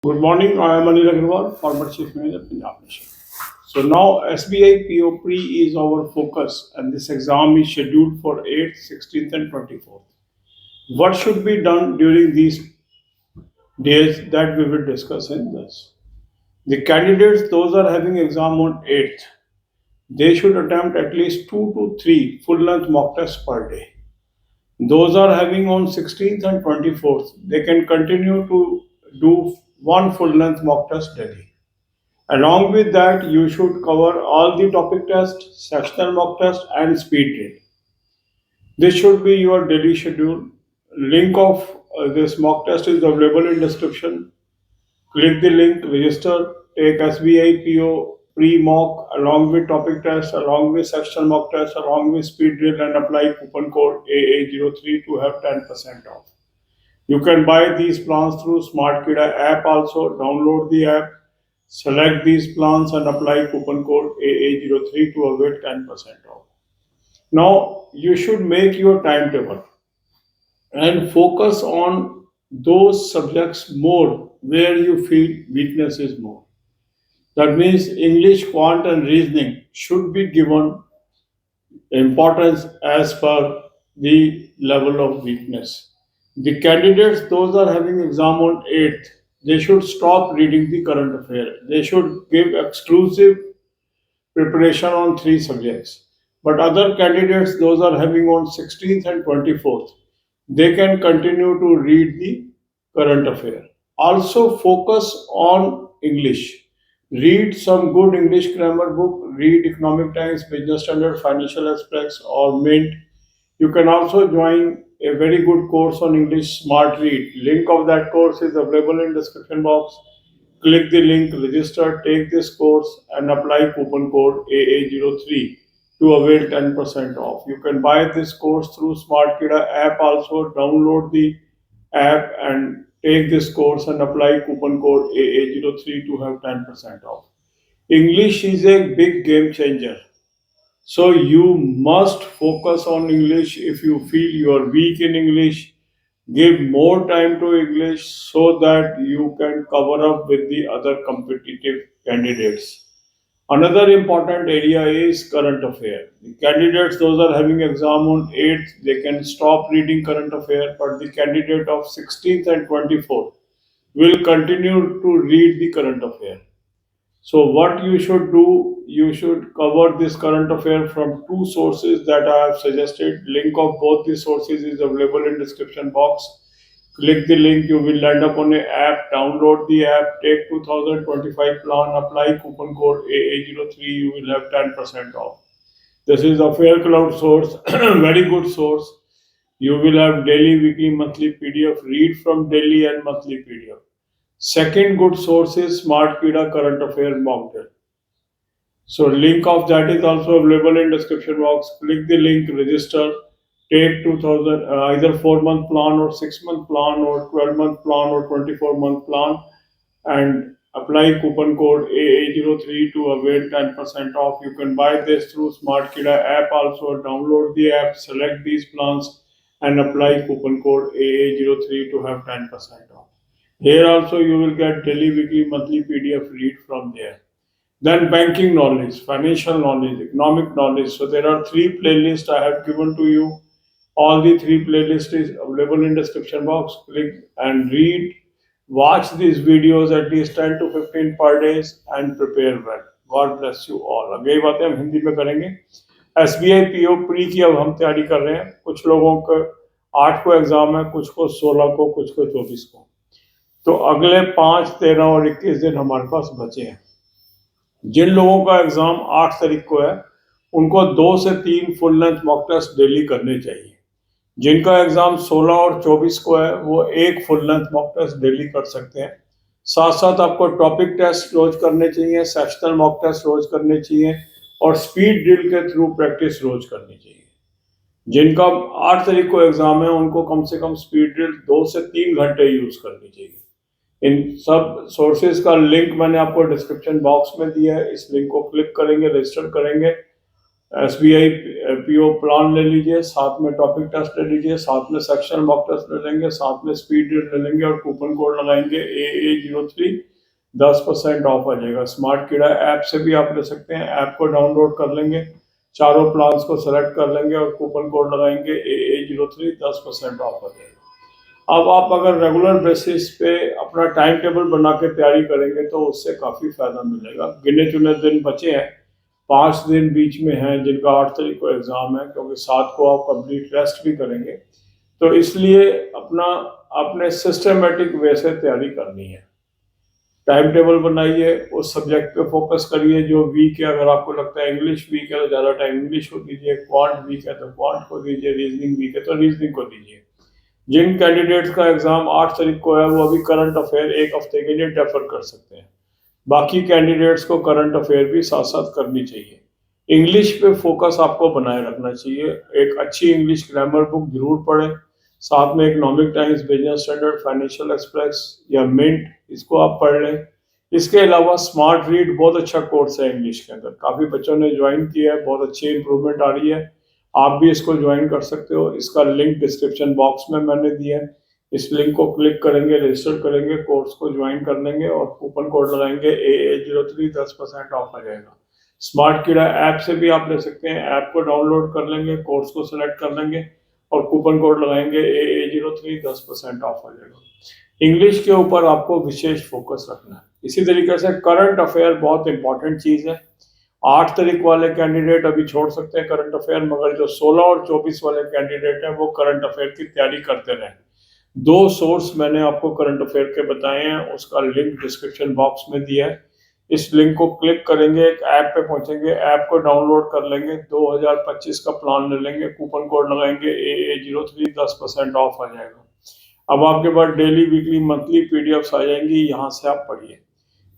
Good morning. I am Anil Agarwal, former Chief Manager, Punjab Nation. So now SBI PO Pre is our focus, and this exam is scheduled for 8th, 16th, and 24th. What should be done during these days that we will discuss in this? The candidates, those are having exam on 8th, they should attempt at least 2 to 3 full-length mock tests per day. Those are having on 16th and 24th, they can continue to do one full-length mock test daily. Along with that, you should cover all the topic test, sectional mock test, and speed drill. This should be your daily schedule. Link of this mock test is available in description. Click the link, register, take SBI PO pre-mock along with topic test, along with sectional mock test, along with speed drill, and apply coupon code AA03 to have 10% off. You can buy these plans through Smart Kida app also. Download the app, select these plans and apply coupon code AA03 to avail 10% off. Now you should make your timetable and focus on those subjects more where you feel weakness is more. That means English, quant, and reasoning should be given importance as per the level of weakness. The candidates, those are having exam on 8th, they should stop reading the current affair. They should give exclusive preparation on 3 subjects. But other candidates, those are having on 16th and 24th, they can continue to read the current affair. Also focus on English. Read some good English grammar book, read Economic Times, Business Standard, Financial Express, or Mint. You can also join a very good course on English, Smart Read. Link of that course is available in description box. Click the link, register, take this course, and apply coupon code AA03 to avail 10% off. You can buy this course through Smart Kida app also. Download the app and take this course and apply coupon code AA03 to have 10% off. English is a big game changer. So you must focus on English. If you feel you are weak in English, give more time to English so that you can cover up with the other competitive candidates. Another important area is current affair. The candidates, those are having exam on 8th, they can stop reading current affair, but the candidate of 16th and 24th will continue to read the current affair. So what you should do, you should cover this current affair from 2 sources that I have suggested. Link of both the sources is available in description box. Click the link, you will land up on a app, download the app, take 2025 plan, apply coupon code AA03, you will have 10% off. This is a fair cloud source, very good source. You will have daily, weekly, monthly PDF, read from daily and monthly PDF. Second good source is Smart Kida Current Affairs Mock Drill. So link of that is also available in description box. Click the link, register, take 2000 either 4 month plan or 6 month plan or 12 month plan or 24 month plan, and apply coupon code AA03 to avail 10% off. You can buy this through Smart Kida app also. Download the app, select these plans, and apply coupon code AA03 to have 10% off. Here also you will get daily, weekly, monthly PDF read from there. Then banking knowledge, financial knowledge, economic knowledge. So there are 3 playlists I have given to you. All the 3 playlists is available in description box. Click and read. Watch these videos at least 10 to 15 per days and prepare well. God bless you all. अब यही बातें हम हिंदी में करेंगे. SBI PO pre की अब हम तैयारी कर रहे हैं. कुछ लोगों को 8 को एग्जाम है, कुछ को 16 को, कुछ को 24 को. तो अगले 5, 13 और 21 दिन हमारे पास बचे हैं. जिन लोगों का एग्जाम 8 तारीख को है, उनको 2 से 3 full length mock test daily करने चाहिए. जिनका एग्जाम 16 और 24 को है, वो एक full length mock test daily कर सकते हैं. साथ साथ आपको टॉपिक टेस्ट रोज करने चाहिए, सेक्शनल मॉक टेस्ट रोज करने चाहिए और स्पीड ड्रिल के थ्रू प्रैक्टिस रोज करनी चाहिए. जिनका 8 तारीख को एग्जाम है, उनको कम से कम स्पीड ड्रिल 2 से 3 घंटे यूज करनी चाहिए. इन सब सोर्सेज का लिंक मैंने आपको डिस्क्रिप्शन बॉक्स में दिया है. इस लिंक को क्लिक करेंगे, रजिस्टर करेंगे SBI PO प्लान ले लीजिए, साथ में टॉपिक टेस्ट ले लीजिए, साथ में सेक्शन मॉक टेस्ट ले लेंगे, साथ में स्पीड रीड ले लेंगे और कूपन कोड लगाएंगे AA03, 10% ऑफ आ जाएगा। स्मार्ट कीड़ा ऐप से भी आप ले सकते हैं, ऐप को डाउनलोड कर लेंगे, चारों प्लान्स को सेलेक्ट कर लेंगे और कूपन कोड लगाएंगे AA03, 10% ऑफ आ जाएगा। अब आप अगर रेगुलर बेसिस पे अपना टाइम टेबल बना के तैयारी करेंगे तो उससे काफ़ी फायदा मिलेगा। गिने चुने दिन बचे हैं, 5 दिन बीच में हैं जिनका 8 तारीख को एग्जाम है, क्योंकि 7 को आप कंप्लीट रेस्ट भी करेंगे, तो इसलिए अपने सिस्टमेटिक वे से तैयारी करनी है। टाइम टेबल बनाइए, उस सब्जेक्ट पे फोकस करिए जो वीक है। अगर आपको लगता है इंग्लिश वीक है तो ज़्यादा टाइम इंग्लिश को दीजिए, क्वांट वीक है तो क्वांट को दीजिए, रीजनिंग वीक है तो रीजनिंग को दीजिए। जिन कैंडिडेट्स का एग्जाम 8 तारीख को है वो अभी करंट अफेयर 1 हफ्ते के लिए डेफर कर सकते हैं। बाकी कैंडिडेट्स को करंट अफेयर भी साथ साथ करनी चाहिए। इंग्लिश पे फोकस आपको बनाए रखना चाहिए। एक अच्छी इंग्लिश ग्रामर बुक जरूर पढ़ें, साथ में economic times, business standard, financial express या मिंट, इसको आप पढ़ लें। इसके अलावा स्मार्ट रीड बहुत अच्छा कोर्स है इंग्लिश के अंदर, काफ़ी बच्चों ने ज्वाइन किया है, बहुत अच्छी इंप्रूवमेंट आ रही है। आप भी इसको ज्वाइन कर सकते हो, इसका लिंक डिस्क्रिप्शन बॉक्स में मैंने दिया है। इस लिंक को क्लिक करेंगे, रजिस्टर करेंगे, कोर्स को ज्वाइन कर लेंगे और कूपन कोड लगाएंगे AA03, 10% ऑफ आ जाएगा। स्मार्ट कीड़ा ऐप से भी आप ले सकते हैं, ऐप को डाउनलोड कर लेंगे, कोर्स को सिलेक्ट कर लेंगे और कूपन कोड लगाएंगे AA03, 10% ऑफ आ जाएगा। इंग्लिश के ऊपर आपको विशेष फोकस रखना है। इसी तरीके से करंट अफेयर बहुत इंपॉर्टेंट चीज़ है। 8 तारीख वाले कैंडिडेट अभी छोड़ सकते हैं करंट अफेयर, मगर जो 16 और 24 वाले कैंडिडेट हैं वो करंट अफेयर की तैयारी करते रहें। 2 सोर्स मैंने आपको करंट अफेयर के बताए हैं, उसका लिंक डिस्क्रिप्शन बॉक्स में दिया है। इस लिंक को क्लिक करेंगे, एक ऐप पे पहुंचेंगे, ऐप को डाउनलोड कर लेंगे, 2025 का प्लान ले लेंगे, कूपन कोड लगाएंगे AA03, 10% ऑफ आ जाएगा। अब आपके पास डेली, वीकली, मंथली पीडीएफ्स आ जाएंगी, यहाँ से आप पढ़िए।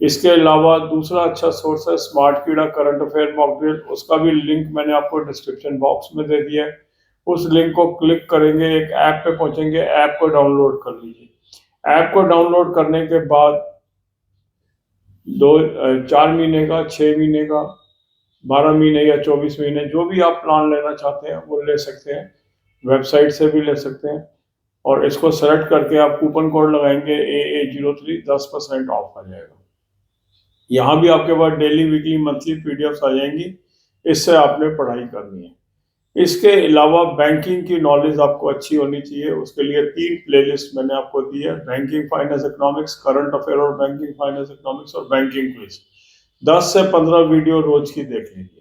इसके अलावा दूसरा अच्छा सोर्स है स्मार्ट कीड़ा करंट अफेयर मॉक ड्रिल, उसका भी लिंक मैंने आपको डिस्क्रिप्शन बॉक्स में दे दिया है। उस लिंक को क्लिक करेंगे, एक ऐप पे पहुंचेंगे, ऐप को डाउनलोड कर लीजिए। ऐप को डाउनलोड करने के बाद 4 महीने का, 6 महीने का, 12 महीने या 24 महीने, जो भी आप प्लान लेना चाहते हैं वो ले सकते हैं, वेबसाइट से भी ले सकते हैं। और इसको सेलेक्ट करके आप कूपन कोड लगाएंगे AA03, 10% ऑफ आ जाएगा। यहाँ भी आपके पास डेली, वीकली, मंथली पीडीएफ्स आ जाएंगी, इससे आपने पढ़ाई करनी है। इसके अलावा बैंकिंग की नॉलेज आपको अच्छी होनी चाहिए, उसके लिए 3 प्लेलिस्ट मैंने आपको दी है, banking finance economics, current affair और बैंकिंग फाइनेंस इकोनॉमिक्स और बैंकिंग क्विज। 10 से 15 वीडियो रोज की देख लीजिए,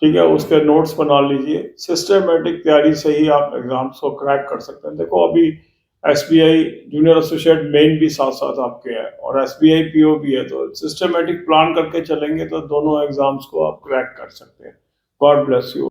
ठीक है, उसके नोट्स बना लीजिए। सिस्टमेटिक तैयारी से ही आप एग्जाम्स को क्रैक कर सकते हैं। देखो अभी SBI जूनियर एसोसिएट मेन भी साथ साथ आपके है और SBI PO भी है, तो सिस्टमेटिक प्लान करके चलेंगे तो दोनों एग्जाम्स को आप क्रैक कर सकते हैं। God bless you.